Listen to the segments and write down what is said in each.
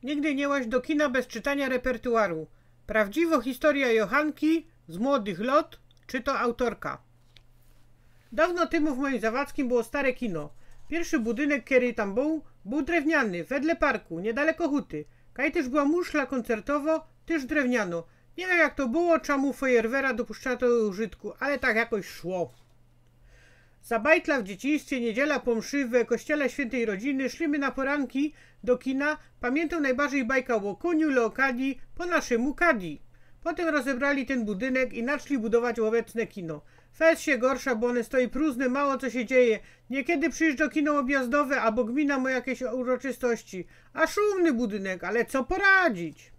Nigdy nie łaź do kina bez czytania repertuaru. Prawdziwa historia Johannki z młodych lot, czy to autorka. Dawno temu w moim Zawadzkim było stare kino. Pierwszy budynek, który tam był drewniany, wedle parku, niedaleko huty. Kaj też była muszla koncertowo, też drewniano. Nie wiem jak to było, czemu fajerwera dopuszczano do użytku, ale tak jakoś szło. Za bajtla w dzieciństwie, niedziela po mszy w kościele świętej rodziny, szliśmy na poranki do kina. Pamiętam najbardziej bajka o koniu, Leokadii, po naszemu Kadii. Potem rozebrali ten budynek i zaczęli budować obecne kino. Fest się gorsza, bo one stoi próżne, mało co się dzieje. Niekiedy przyjeżdża kino objazdowe albo gmina ma jakieś uroczystości. A szumny budynek, ale co poradzić?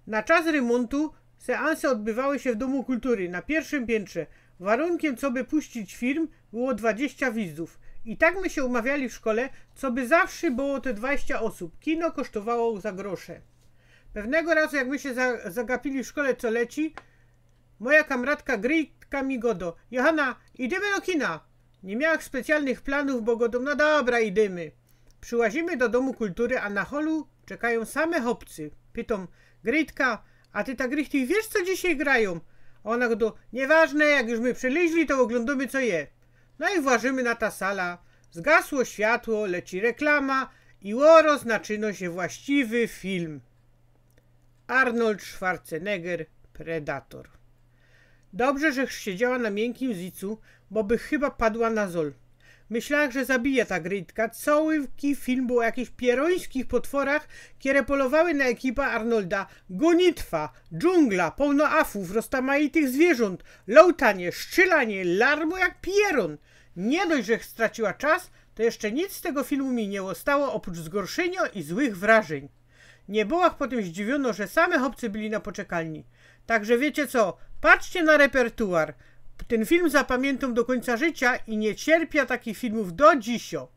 Na czas remontu seanse odbywały się w Domu Kultury na pierwszym piętrze. Warunkiem, co by puścić film, było 20 widzów. I tak my się umawiali w szkole, co by zawsze było te 20 osób. Kino kosztowało za grosze. Pewnego razu, jak my się zagapili w szkole, co leci, moja kamratka Gryjtka mi godo: Johanna, idziemy do kina. Nie miałam specjalnych planów, bo godo: no dobra, idziemy. Przyłazimy do Domu Kultury, a na holu czekają same chłopcy. Pytam: Gryjtka, a ty tak Gryjty, wiesz co dzisiaj grają? A ona godo: nieważne, jak już my przyleźli, to oglądamy co je. No i włażymy na ta sala. Zgasło światło, leci reklama i zaczyna się właściwy film. Arnold Schwarzenegger, Predator. Dobrze, że siedziała na miękkim zicu, bo by chyba padła na zol. Myślałem, że zabije ta Gryjtka. Cały film był o jakichś pierońskich potworach, które polowały na ekipę Arnolda. Gonitwa, dżungla, pełno afów, rozmaitych zwierząt, lołtanie, szczylanie, larmo jak pieron. Nie dość, że straciła czas, to jeszcze nic z tego filmu mi nie zostało oprócz zgorszenia i złych wrażeń. Nie byłach potem zdziwiono, że same chłopcy byli na poczekalni. Także wiecie co, patrzcie na repertuar. Ten film zapamiętam do końca życia i nie cierpię takich filmów do dzisio.